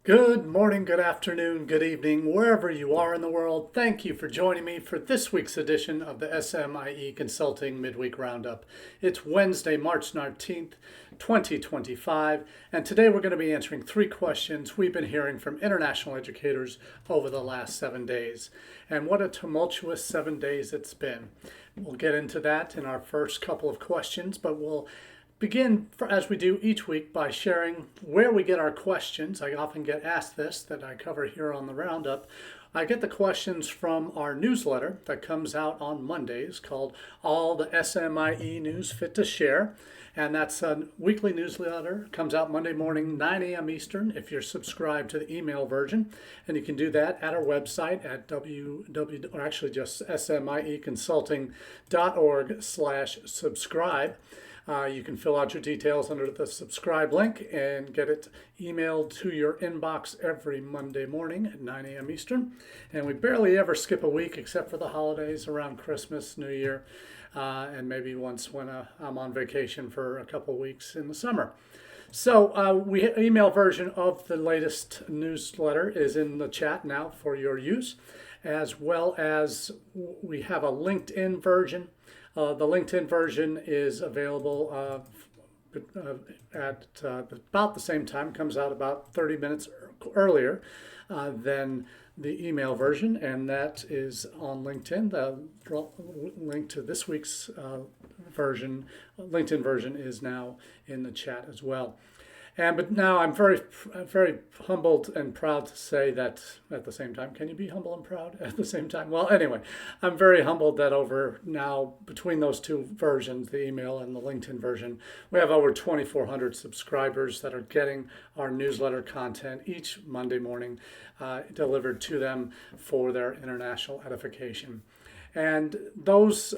Good morning, good afternoon, good evening, wherever you are in the world. Thank you for joining me for this week's edition of the SMIE Consulting Midweek Roundup. It's Wednesday, March 19th, 2025, and today we're going to be answering three questions we've been hearing from international educators over the last 7 days. And what a tumultuous 7 days it's been. We'll get into that in our first couple of questions, but we'll begin, as we do each week, by sharing where we get our questions. I often get asked this, that I cover here on the Roundup. I get the questions from our newsletter that comes out on Mondays called All the SMIE News Fit to Share. And that's a weekly newsletter. Comes out Monday morning, 9 a.m. Eastern, if you're subscribed to the email version. And you can do that at our website at or actually just smieconsulting.org/subscribe. You can fill out your details under the subscribe link and get it emailed to your inbox every Monday morning at 9 a.m. Eastern. And we barely ever skip a week except for the holidays around Christmas, New Year, and maybe once when I'm on vacation for a couple weeks in the summer. So email version of the latest newsletter is in the chat now for your use, as well as we have a LinkedIn version. The LinkedIn version is available at about the same time, comes out about 30 minutes earlier than the email version, and that is on LinkedIn. The link to this week's LinkedIn version is now in the chat as well. But now I'm very humbled and proud to say that at the same time. Can you be humble and proud at the same time? Well, anyway, I'm very humbled that over now, between those two versions, the email and the LinkedIn version, we have over 2,400 subscribers that are getting our newsletter content each Monday morning delivered to them for their international edification. And those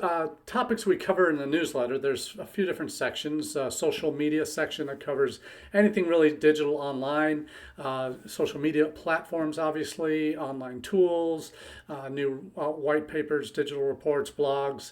topics we cover in the newsletter, there's a few different sections. Social media section that covers anything really digital online, social media platforms, obviously, online tools, new white papers, digital reports, blogs,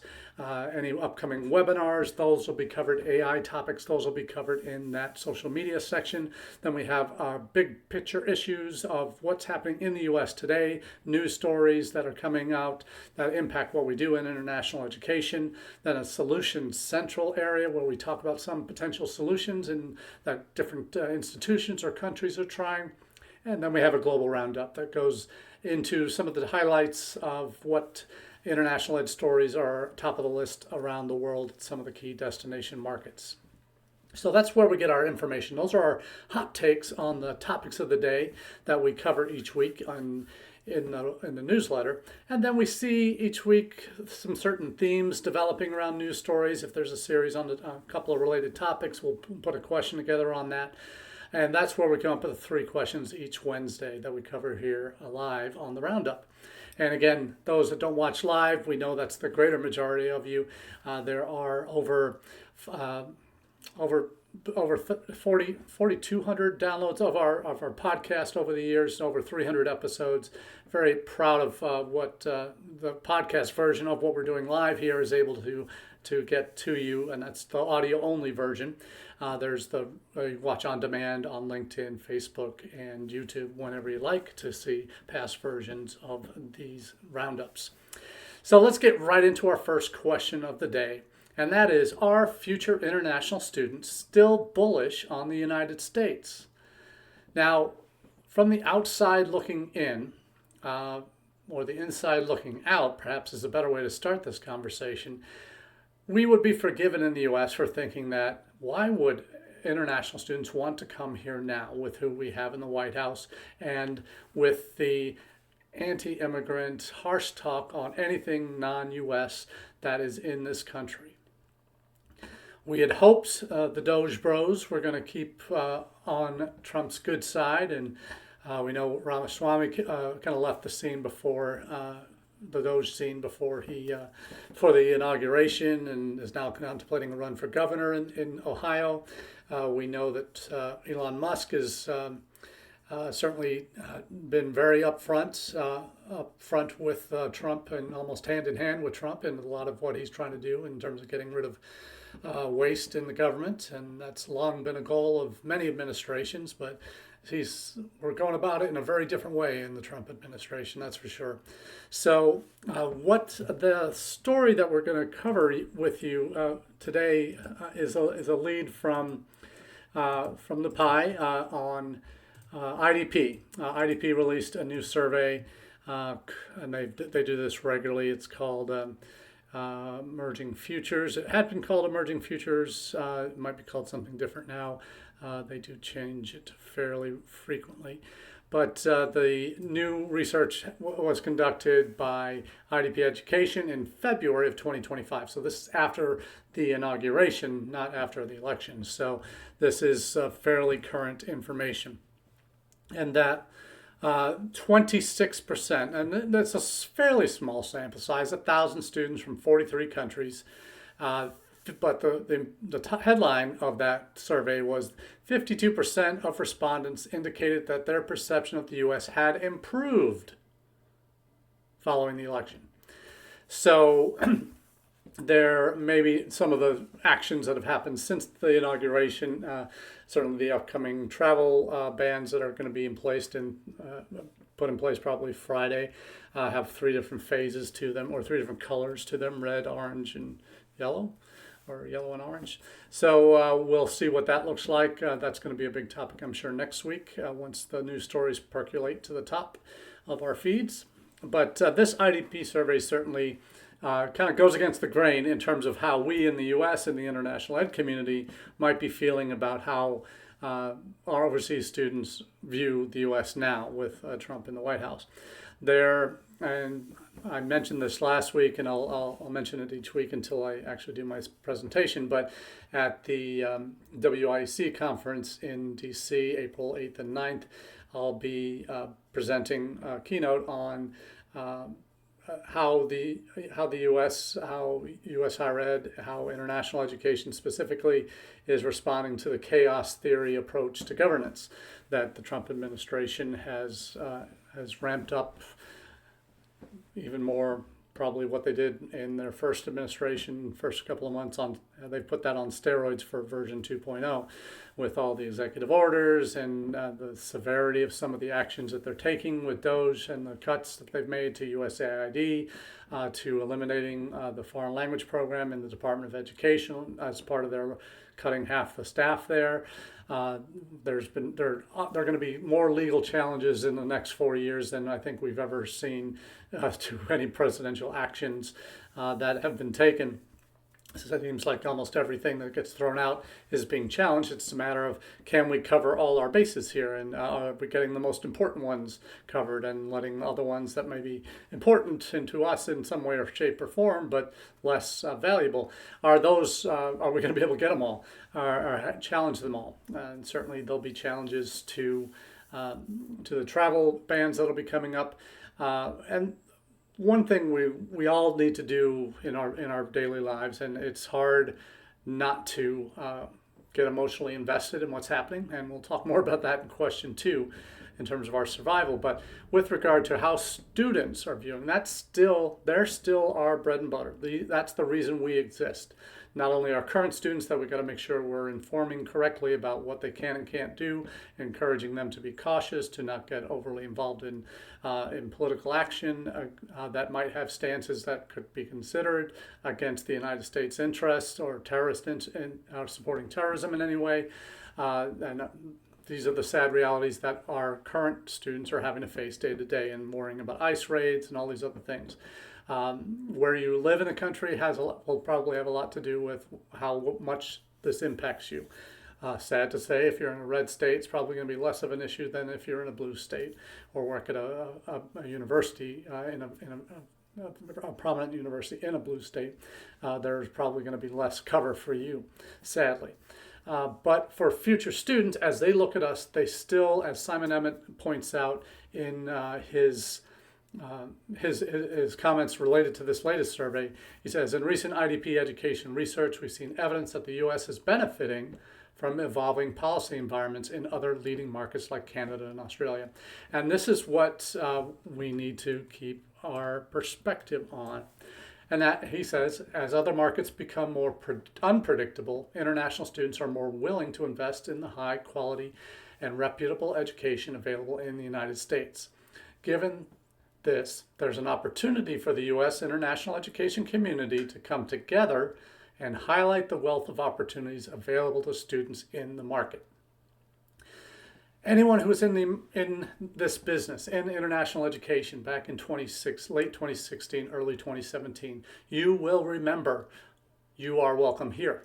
any upcoming webinars, those will be covered. AI topics, those will be covered in that social media section. Then we have big picture issues of what's happening in the U.S. today, news stories that are coming out that impact what we do in international education. Then a solutions central area where we talk about some potential solutions in that different institutions or countries are trying. And then we have a global roundup that goes into some of the highlights of what international ed stories are top of the list around the world at some of the key destination markets. So that's where we get our information. Those are our hot takes on the topics of the day that we cover each week in the newsletter. And then we see each week some certain themes developing around news stories. If there's a series on a couple of related topics, we'll put a question together on that. And that's where we come up with 3 questions each Wednesday that we cover here live on the Roundup. And again, those that don't watch live, we know that's the greater majority of you. There are over 4,200 downloads of our podcast over the years, over 300 episodes. Very proud of what the podcast version of what we're doing live here is able to get to you, and that's the audio only version. There's the watch on demand on LinkedIn, Facebook, and YouTube whenever you like to see past versions of these roundups. So let's get right into our first question of the day. And that is, are future international students still bullish on the United States? Now, from the outside looking in, or the inside looking out, perhaps is a better way to start this conversation, we would be forgiven in the U.S. for thinking that why would international students want to come here now with who we have in the White House and with the anti-immigrant harsh talk on anything non-U.S. that is in this country. We had hoped the Doge Bros were going to keep on Trump's good side, and we know Ramaswamy kind of left the scene before the Doge scene before the inauguration, and is now contemplating a run for governor in Ohio. We know that Elon Musk has certainly been very upfront with Trump and almost hand in hand with Trump in a lot of what he's trying to do in terms of getting rid of waste in the government, and that's long been a goal of many administrations, but we're going about it in a very different way in the Trump administration, that's for sure. So, what the story that we're going to cover with you today is a lead from the Pie on IDP. IDP released a new survey, and they do this regularly. It's called Emerging Futures. It had been called Emerging Futures. It might be called something different now. They do change it fairly frequently. But the new research was conducted by IDP Education in February of 2025. So this is after the inauguration, not after the election. So this is fairly current information. And that 26%, and that's a fairly small sample size, 1,000 students from 43 countries. But the headline of that survey was 52% of respondents indicated that their perception of the U.S. had improved following the election. So there may be some of the actions that have happened since the inauguration, certainly the upcoming travel bans that are going to be put in place probably Friday, have 3 different phases to them, or 3 different colors to them: red, orange, and yellow, or yellow and orange. So we'll see what that looks like. That's going to be a big topic, I'm sure, next week once the news stories percolate to the top of our feeds. But this IDP survey certainly kind of goes against the grain in terms of how we in the U.S. and the international ed community might be feeling about how our overseas students view the U.S. now with Trump in the White House. And I mentioned this last week, and I'll mention it each week until I actually do my presentation, but at the WIEC conference in D.C., April 8th and 9th, I'll be presenting a keynote on how the U.S. higher ed, how international education specifically is responding to the chaos theory approach to governance that the Trump administration has ramped up even more. Probably what they did in their first administration, first couple of months on, they put that on steroids for version 2.0 with all the executive orders and the severity of some of the actions that they're taking with DOGE and the cuts that they've made to USAID, to eliminating the foreign language program in the Department of Education as part of their cutting half the staff there. There are going to be more legal challenges in the next 4 years than I think we've ever seen to any presidential actions that have been taken. So it seems like almost everything that gets thrown out is being challenged. It's a matter of, can we cover all our bases here, and are we getting the most important ones covered and letting the other ones that may be important to us in some way or shape or form but less valuable, are we going to be able to get them all or challenge them all? And certainly there'll be challenges to the travel bans that'll be coming up, and one thing we all need to do in our daily lives, and it's hard not to get emotionally invested in what's happening, and we'll talk more about that in question 2 in terms of our survival. But with regard to how students are viewing, they're still our bread and butter. That's the reason we exist. Not only our current students, that we've got to make sure we're informing correctly about what they can and can't do, encouraging them to be cautious, to not get overly involved in political action that might have stances that could be considered against the United States interests or supporting terrorism in any way. These are the sad realities that our current students are having to face day to day, and worrying about ICE raids and all these other things. Where you live in the country will probably have a lot to do with how much this impacts you. Sad to say, if you're in a red state, it's probably going to be less of an issue than if you're in a blue state or work at a university in a prominent university in a blue state. There's probably going to be less cover for you, sadly. But for future students, as they look at us, they still, as Simon Emmett points out in his comments related to this latest survey, he says, in recent IDP education research, we've seen evidence that the U.S. is benefiting from evolving policy environments in other leading markets like Canada and Australia. And this is what we need to keep our perspective on. And that, he says, as other markets become more unpredictable, international students are more willing to invest in the high quality and reputable education available in the United States. Given this, there's an opportunity for the U.S. international education community to come together and highlight the wealth of opportunities available to students in the market. Anyone who was in this business, in international education back in late 2016, early 2017, you will remember you are welcome here.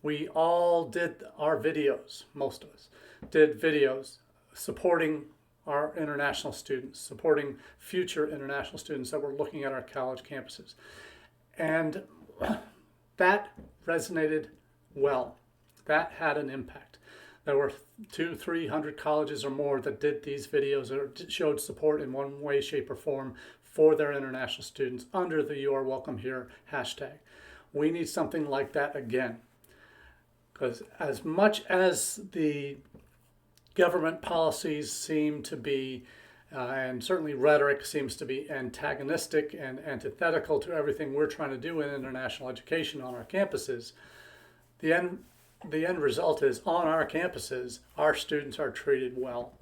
We all did our videos, most of us did videos supporting our international students, supporting future international students that were looking at our college campuses. And that resonated well. That had an impact. There were 200-300 colleges or more that did these videos or showed support in one way, shape, or form for their international students under the "You Are Welcome Here" hashtag. We need something like that again. Because as much as the government policies seem to be, and certainly rhetoric seems to be antagonistic and antithetical to everything we're trying to do in international education on our campuses, the end result is on our campuses, our students are treated well.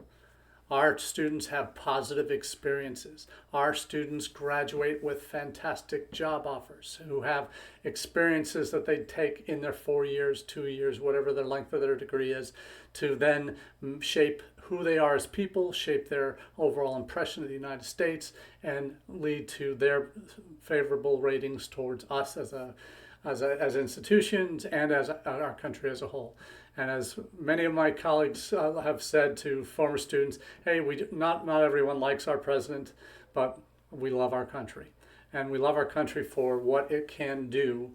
Our students have positive experiences. Our students graduate with fantastic job offers who have experiences that they take in their 4 years, 2 years, whatever the length of their degree is, to then shape who they are as people, shape their overall impression of the United States, and lead to their favorable ratings towards us as institutions and as our country as a whole. And as many of my colleagues have said to former students, hey, not everyone likes our president, but we love our country. And we love our country for what it can do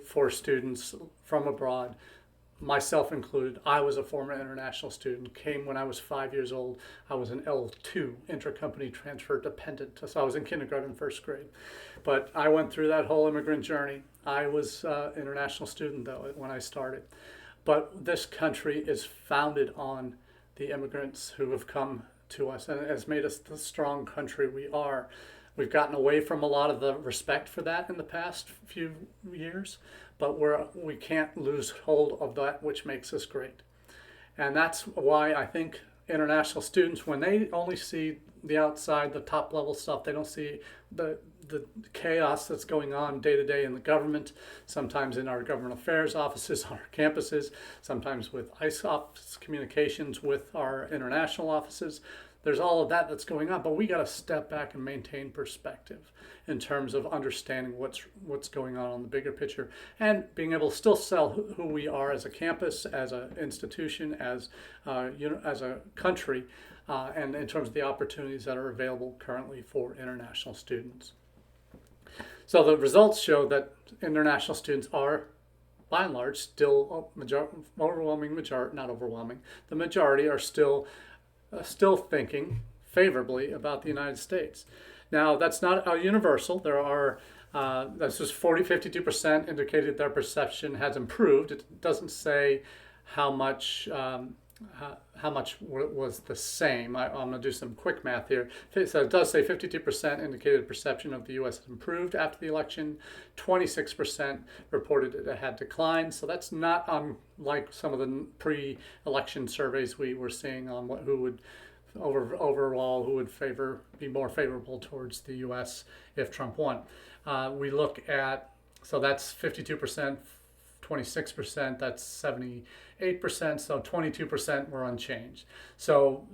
for students from abroad, myself included. I was a former international student, came when I was 5 years old. I was an L2, intercompany transfer dependent, so I was in kindergarten, first grade. But I went through that whole immigrant journey. I was an international student, though, when I started. But this country is founded on the immigrants who have come to us and has made us the strong country we are. We've gotten away from a lot of the respect for that in the past few years, but we can't lose hold of that which makes us great. And that's why I think international students, when they only see the outside, the top level stuff, they don't see the chaos that's going on day to day in the government, sometimes in our government affairs offices on our campuses, sometimes with ICE office communications with our international offices. There's all of that that's going on, but we got to step back and maintain perspective in terms of understanding what's going on the bigger picture and being able to still sell who we are as a campus, as an institution, as as a country, and in terms of the opportunities that are available currently for international students. So the results show that international students are, by and large, still overwhelming majority, not overwhelming, the majority are still thinking favorably about the United States. Now, that's not universal. There are, that's just 52% indicated their perception has improved. It doesn't say how much was the same. I'm going to do some quick math here. So it does say 52% indicated perception of the U.S. has improved after the election. 26% reported it had declined. So that's not unlike some of the pre-election surveys we were seeing on who would overall who would be more favorable towards the U.S. if Trump won. We look at, so that's 52%. 26%, that's 78%, so 22% were unchanged. So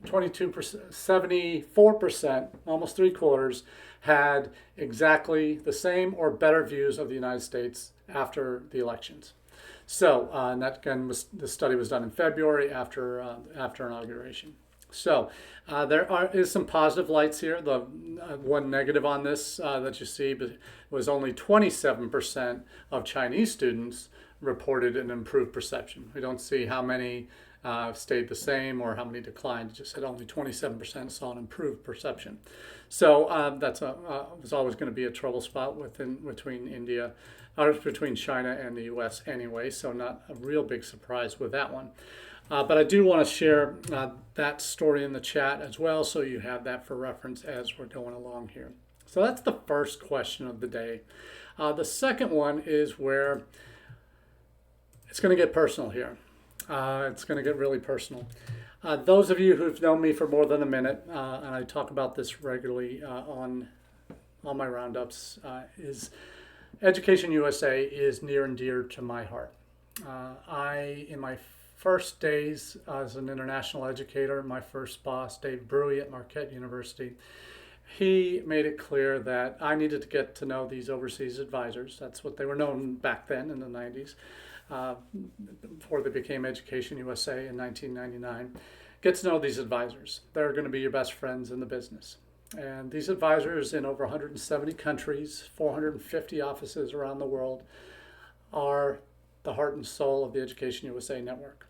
22%, 74%, almost 3/4, had exactly the same or better views of the United States after the elections. So, and that again, the study was done in February after inauguration. So there is some positive lights here. The one negative on this that you see was only 27% of Chinese students reported an improved perception. We don't see how many stayed the same or how many declined. It just said only 27% saw an improved perception. So that's was always going to be a trouble spot between India, or between China and the U.S. anyway. So not a real big surprise with that one. But I do want to share that story in the chat as well, so you have that for reference as we're going along here. So that's the first question of the day. The second one is where it's going to get personal here. It's going to get really personal. Those of you who've known me for more than a minute, and I talk about this regularly on all my roundups, is Education USA is near and dear to my heart. In my first days as an international educator, my first boss, Dave Brewy at Marquette University, he made it clear that I needed to get to know these overseas advisors. That's what they were known back then in the 90s, before they became Education USA in 1999. Get to know these advisors. They're going to be your best friends in the business. And these advisors in over 170 countries, 450 offices around the world, are the heart and soul of the Education USA network.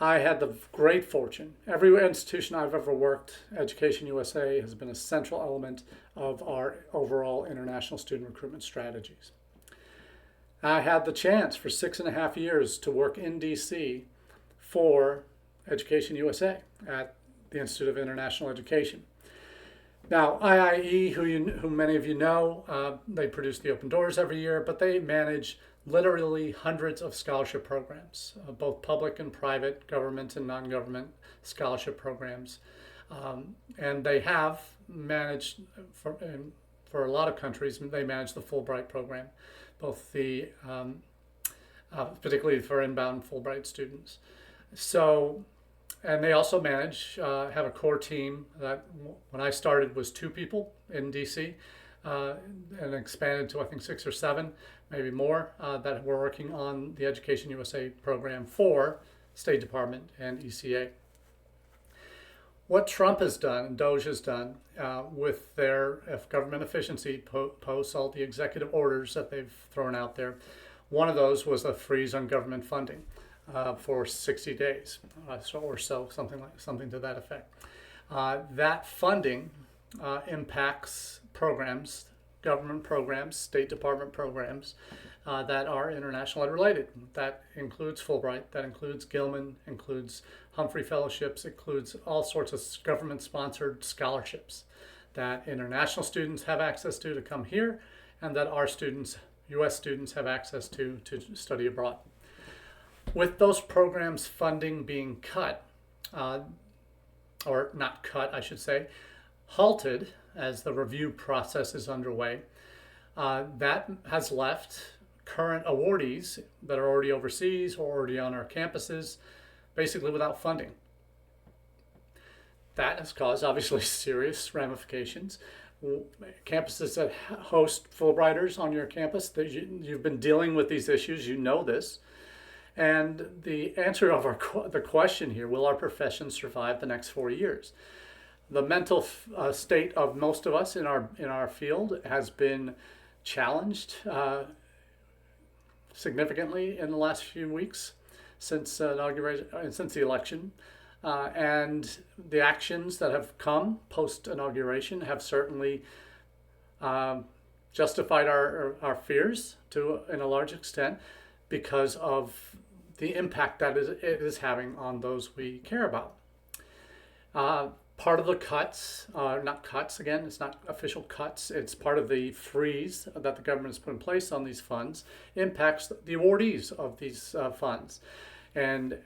I had the great fortune. Every institution I've ever worked, Education USA has been a central element of our overall international student recruitment strategies. I had the chance for 6.5 years to work in DC for Education USA at the Institute of International Education. Now, IIE, who many of you know, they produce the Open Doors every year, but they manage literally hundreds of scholarship programs, both public and private, government and non-government scholarship programs. And they have managed, for a lot of countries, they manage the Fulbright program, both the, particularly for inbound Fulbright students. So, and they also have a core team that when I started was 2 people in DC, and expanded to I think 6 or 7, maybe more, that were working on the Education USA program for State Department and ECA. What Trump has done and DOJ has done with their government efficiency posts, all the executive orders that they've thrown out there, one of those was a freeze on government funding for 60 days, something to that effect. That funding impacts programs, government programs, State Department programs that are international ed related. That includes Fulbright, that includes Gilman, includes Humphrey Fellowships, includes all sorts of government-sponsored scholarships that international students have access to come here, and that our students, U.S. students, have access to study abroad. With those programs' funding being cut, or not cut, I should say, halted as the review process is underway, that has left current awardees that are already overseas or already on our campuses basically without funding. That has caused obviously serious ramifications. Campuses that host Fulbrighters on your campus, you've been dealing with these issues, you know this. And the answer of the question here, will our profession survive the next 4 years? The mental state of most of us in our field has been challenged significantly in the last few weeks since the election, and the actions that have come post inauguration have certainly justified our fears in a large extent because of the impact that it is having on those we care about. Part of the cuts, not cuts again, it's not official cuts, it's part of the freeze that the government has put in place on these funds, impacts the awardees of these funds. And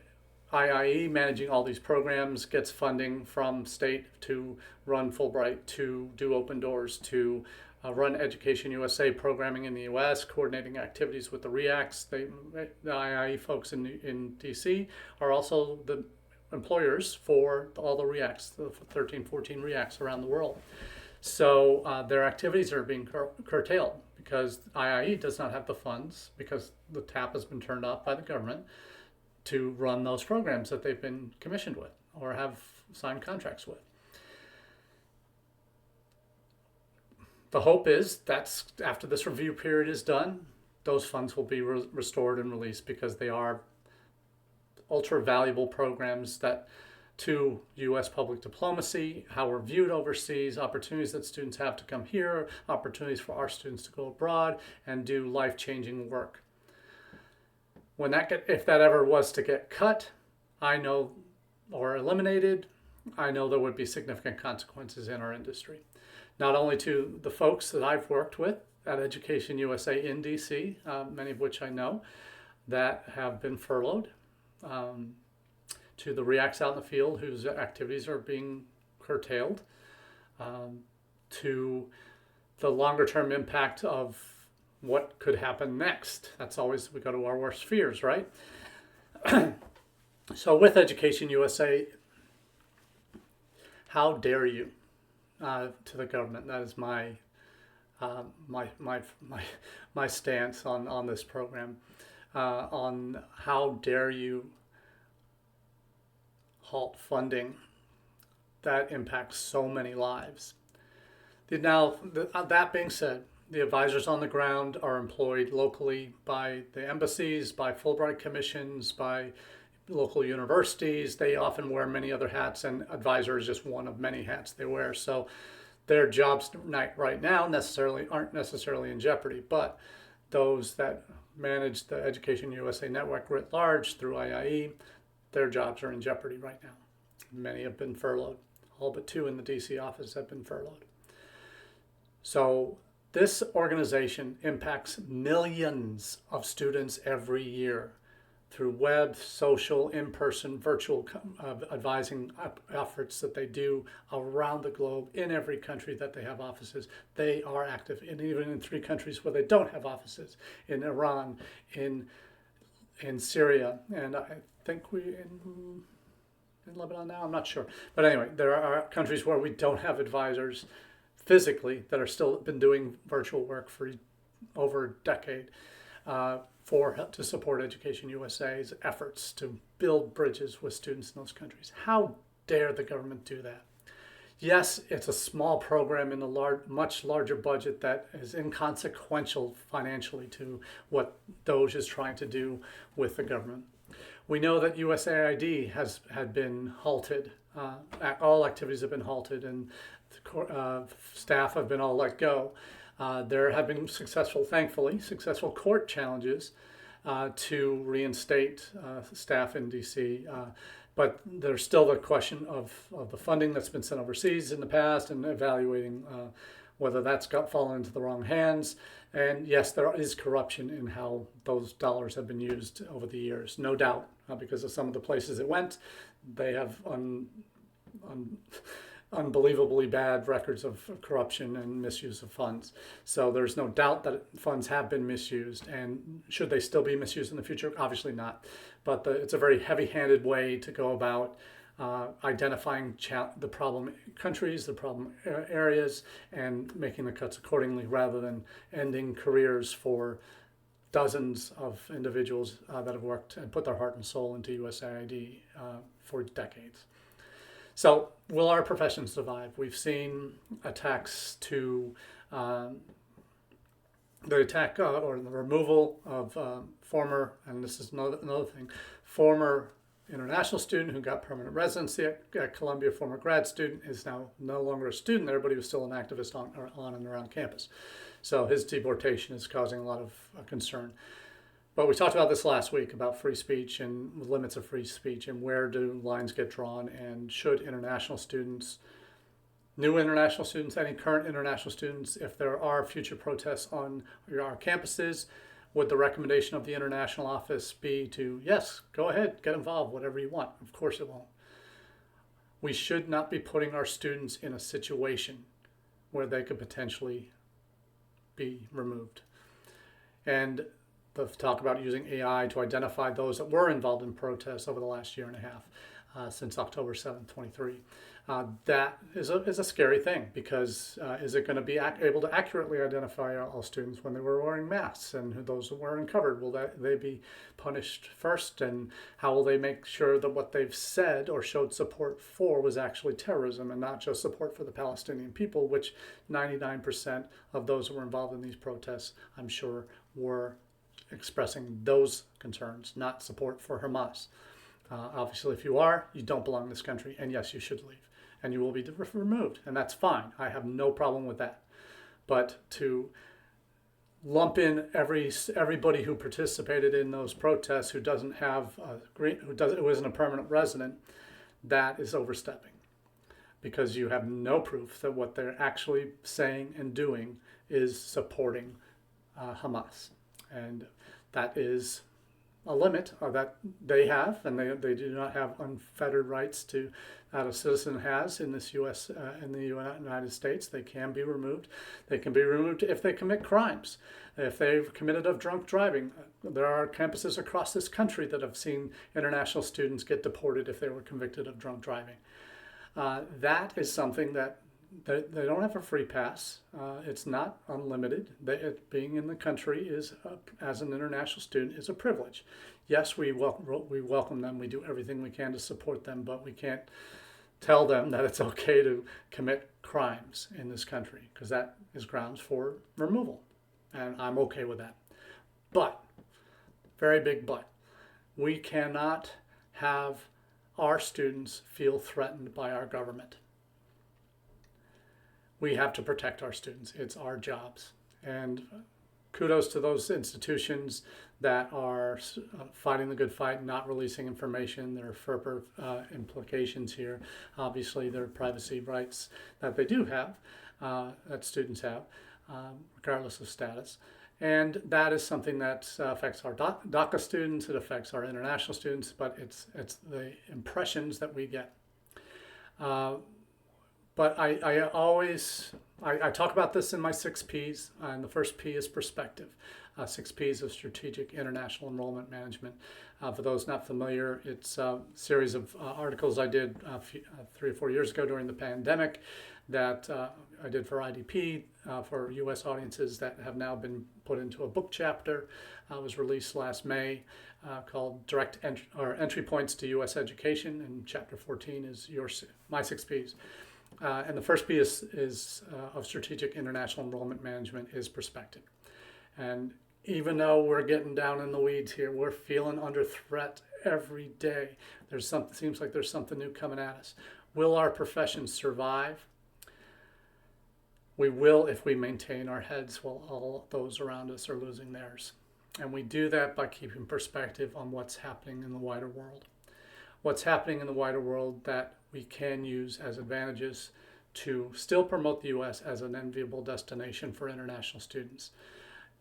IIE, managing all these programs, gets funding from state to run Fulbright, to do Open Doors, to run Education USA programming in the US, coordinating activities with the REACs. The IIE folks in DC are also the employers for all the REACs, the 13, 14 REACs around the world. So their activities are being curtailed because IIE does not have the funds, because the tap has been turned off by the government to run those programs that they've been commissioned with or have signed contracts with. The hope is that after this review period is done, those funds will be restored and released, because they are ultra valuable programs that to U.S. public diplomacy, how we're viewed overseas, opportunities that students have to come here, opportunities for our students to go abroad and do life-changing work. If that ever was to get cut, I know, or eliminated, I know there would be significant consequences in our industry. not only to the folks that I've worked with at Education USA in DC, many of which I know, that have been furloughed, to the REACs out in the field whose activities are being curtailed, to the longer term impact of what could happen next. That's always, we go to our worst fears, right? So with Education USA, how dare you, to the government? That is my stance on this program, on how dare you halt funding that impacts so many lives. Now, that being said, the advisors on the ground are employed locally by the embassies, by Fulbright commissions, by local universities. They often wear many other hats, and advisor is just one of many hats they wear. So their jobs right now aren't necessarily in jeopardy, but those that manage the Education USA network writ large through IIE, their jobs are in jeopardy right now. Many have been furloughed. All but 2 in the DC office have been furloughed. So this organization impacts millions of students every year through web, social, in-person, virtual advising efforts that they do around the globe in every country that they have offices. They are active, and even in 3 countries where they don't have offices, in Iran, in Syria, and I think in Lebanon now, I'm not sure. But anyway, there are countries where we don't have advisors physically that are still been doing virtual work for over a decade, to support Education USA's efforts to build bridges with students in those countries. How dare the government do that? Yes, it's a small program in a much larger budget that is inconsequential financially to what DOGE is trying to do with the government. We know that USAID had been halted. All activities have been halted, and staff have been all let go. There have been thankfully successful court challenges to reinstate staff in DC. But there's still the question of the funding that's been sent overseas in the past, and evaluating whether that's fallen into the wrong hands. And yes, there is corruption in how those dollars have been used over the years, no doubt, because of some of the places it went. They have unbelievably bad records of corruption and misuse of funds. So there's no doubt that funds have been misused, and should they still be misused in the future? Obviously not. But it's a very heavy-handed way to go about identifying the problem countries, the problem areas, and making the cuts accordingly, rather than ending careers for dozens of individuals that have worked and put their heart and soul into USAID for decades. So will our profession survive? We've seen attacks to the attack or the removal of former, and this is another thing, former international student who got permanent residency at Columbia, former grad student, is now no longer a student there, but he was still an activist on and around campus. So his deportation is causing a lot of concern. But we talked about this last week, about free speech and limits of free speech, and where do lines get drawn, and should international students, new international students, any current international students, if there are future protests on our campuses, would the recommendation of the international office be to, yes, go ahead, get involved, whatever you want? Of course it won't. We should not be putting our students in a situation where they could potentially be removed. And the talk about using AI to identify those that were involved in protests over the last year and a half, since October 7th, 23. That is a scary thing, because is it going to be able to accurately identify all students when they were wearing masks, and those who weren't covered? Will they be punished first? And how will they make sure that what they've said or showed support for was actually terrorism and not just support for the Palestinian people, which 99% of those who were involved in these protests, I'm sure, were expressing those concerns, not support for Hamas. Obviously, if you are, you don't belong in this country, and yes, you should leave, and you will be removed, and that's fine. I have no problem with that. But to lump in everybody who participated in those protests who doesn't have who isn't a permanent resident, that is overstepping. because you have no proof that what they're actually saying and doing is supporting Hamas. And that is a limit that they have, and they do not have unfettered rights to that a citizen has in this U.S. In the United States. They can be removed. They can be removed if they commit crimes, if they've committed of drunk driving. There are campuses across this country that have seen international students get deported if they were convicted of drunk driving. That is something that they don't have a free pass. It's not unlimited. Being in the country is, as an international student, is a privilege. Yes, we welcome them. We do everything we can to support them, but we can't tell them that it's okay to commit crimes in this country, because that is grounds for removal. And I'm okay with that. But, very big but, we cannot have our students feel threatened by our government. We have to protect our students. It's our jobs. And kudos to those institutions that are fighting the good fight, not releasing information. There are FERPA implications here. Obviously, there are privacy rights that they do have, that students have, regardless of status. And that is something that affects our DACA students, it affects our international students, but it's the impressions that we get. But I always talk about this in my 6 Ps, and the first P is perspective. 6 Ps of strategic international enrollment management. For those not familiar, it's a series of articles I did 3 or 4 years ago during the pandemic that I did for IDP, for U.S. audiences, that have now been put into a book chapter. Was released last May, called Entry Points to U.S. Education, and chapter 14 is my 6 Ps. And the first P is of strategic international enrollment management is perspective. And even though we're getting down in the weeds here, we're feeling under threat every day. Seems like there's something new coming at us. Will our profession survive? We will if we maintain our heads while all those around us are losing theirs. And we do that by keeping perspective on what's happening in the wider world. What's happening in the wider world that we can use as advantages to still promote the U.S. as an enviable destination for international students.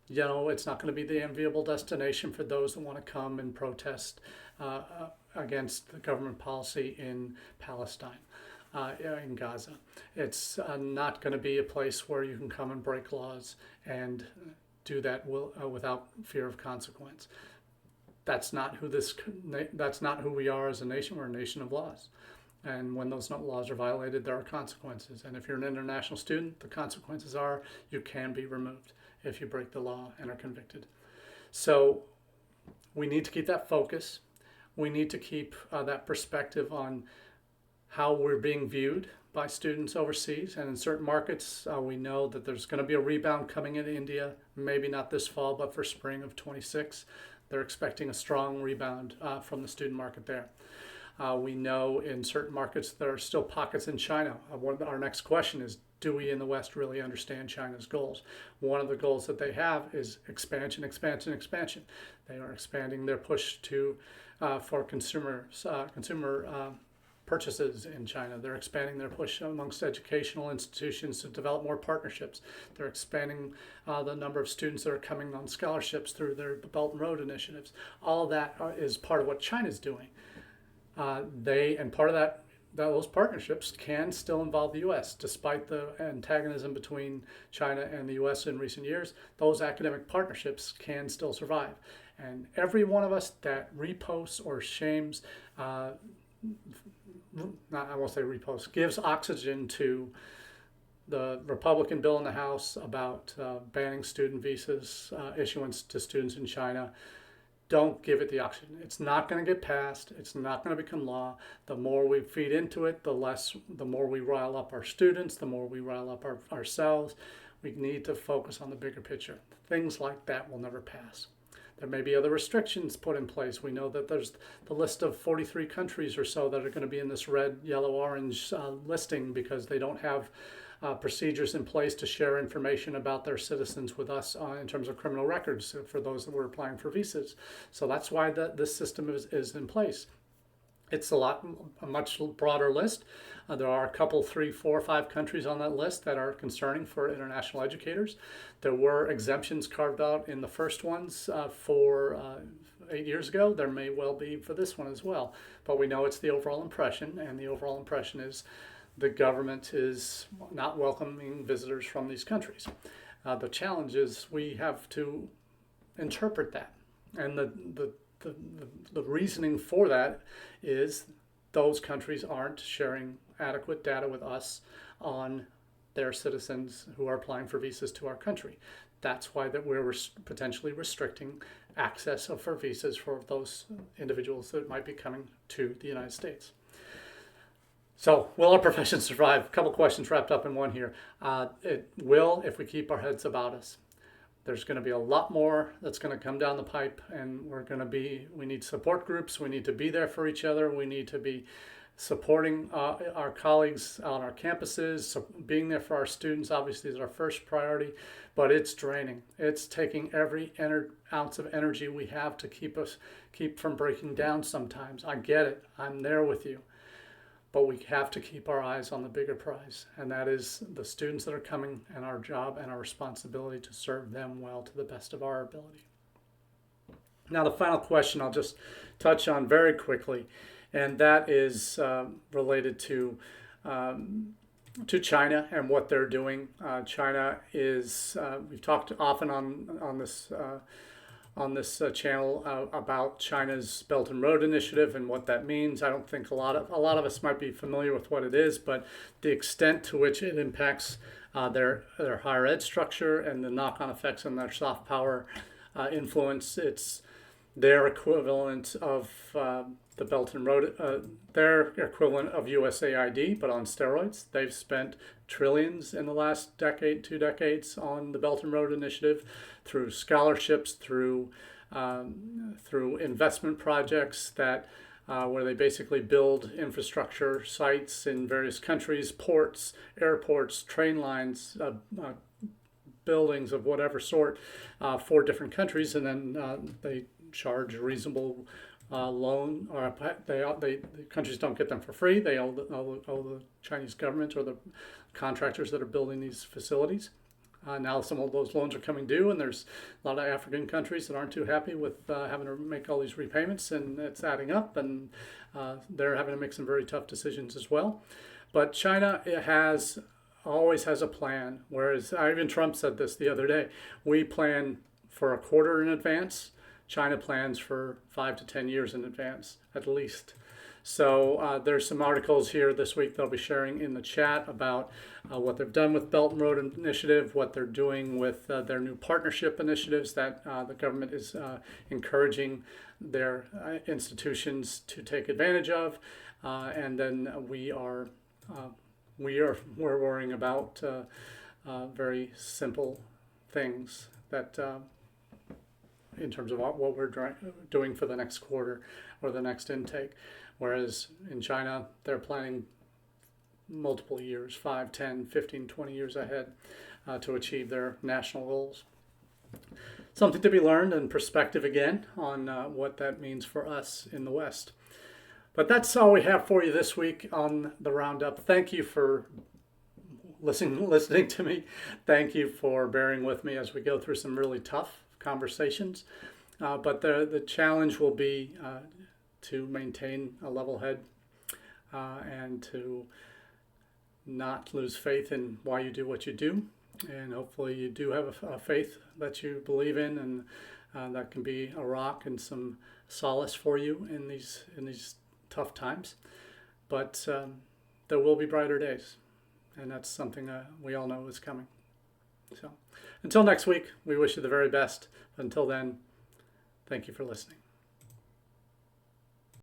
You know, it's not going to be the enviable destination for those that want to come and protest against the government policy in Palestine, in Gaza. It's not going to be a place where you can come and break laws and do that without fear of consequence. That's not who we are as a nation. We're a nation of laws. And when those laws are violated, there are consequences. And if you're an international student, the consequences are you can be removed if you break the law and are convicted. So we need to keep that focus. We need to keep that perspective on how we're being viewed by students overseas. And in certain markets, we know that there's going to be a rebound coming in India, maybe not this fall, but for spring of 26. They're expecting a strong rebound from the student market there. We know in certain markets there are still pockets in China. Our next question is, do we in the West really understand China's goals? One of the goals that they have is expansion, expansion, expansion. They are expanding their push for consumer purchases in China. They're expanding their push amongst educational institutions to develop more partnerships. They're expanding the number of students that are coming on scholarships through their Belt and Road initiatives. All of that is part of what China's doing. And part of that, those partnerships can still involve the U.S. Despite the antagonism between China and the U.S. in recent years, those academic partnerships can still survive. And every one of us that reposts or shames, I won't say reposts, gives oxygen to the Republican bill in the House about banning student visas issuance to students in China. Don't give it the oxygen. It's not going to get passed. It's not going to become law. The more we feed into it, the more we rile up our students, the more we rile up ourselves. We need to focus on the bigger picture. Things like that will never pass. There may be other restrictions put in place. We know that there's the list of 43 countries or so that are going to be in this red, yellow, orange listing because they don't have procedures in place to share information about their citizens with us in terms of criminal records for those that were applying for visas. So that's why this system is in place. It's a much broader list. There are a couple, 3, 4, 5 countries on that list that are concerning for international educators. There were exemptions carved out in the first ones for 8 years ago. There may well be for this one as well. But we know it's the overall impression, and the overall impression is the government is not welcoming visitors from these countries. The challenge is we have to interpret that. And the reasoning for that is those countries aren't sharing adequate data with us on their citizens who are applying for visas to our country. That's why that we're potentially restricting access for visas for those individuals that might be coming to the United States. So, will our profession survive? A couple questions wrapped up in one here. It will if we keep our heads about us. There's going to be a lot more that's going to come down the pipe, and we need support groups. We need to be there for each other. We need to be supporting our colleagues on our campuses. So being there for our students obviously is our first priority, but it's draining. It's taking every ounce of energy we have to keep from breaking down sometimes. I get it. I'm there with you. But we have to keep our eyes on the bigger prize, and that is the students that are coming and our job and our responsibility to serve them well to the best of our ability. Now, the final question I'll just touch on very quickly, and that is related to China and what they're doing. China is, we've talked often on this channel about China's Belt and Road Initiative and what that means. I don't think a lot of us might be familiar with what it is, but the extent to which it impacts their higher ed structure and the knock-on effects on their soft power influence, it's their equivalent of the Belt and Road, their equivalent of USAID, but on steroids. They've spent trillions in the last decade, 2 decades on the Belt and Road Initiative through scholarships, through investment projects that where they basically build infrastructure sites in various countries, ports, airports, train lines, buildings of whatever sort for different countries, and then they charge a reasonable loan, or the countries don't get them for free. They owe the Chinese government or the contractors that are building these facilities. Now some of those loans are coming due, and there's a lot of African countries that aren't too happy with having to make all these repayments, and it's adding up, and they're having to make some very tough decisions as well. But China always has a plan, whereas even Trump said this the other day. We plan for a quarter in advance. China plans for 5 to 10 years in advance, at least. So there's some articles here this week they'll be sharing in the chat about what they've done with Belt and Road Initiative, what they're doing with their new partnership initiatives that the government is encouraging their institutions to take advantage of, and then we're worrying about very simple things that. In terms of what we're doing for the next quarter or the next intake. Whereas in China, they're planning multiple years, 5, 10, 15, 20 years ahead to achieve their national goals. Something to be learned and perspective again on what that means for us in the West. But that's all we have for you this week on the Roundup. Thank you for listening to me. Thank you for bearing with me as we go through some really tough conversations, but the challenge will be to maintain a level head and to not lose faith in why you do what you do, and hopefully you do have a faith that you believe in, and that can be a rock and some solace for you in these tough times. But there will be brighter days, and that's something we all know is coming. So until next week, we wish you the very best. Until then, thank you for listening.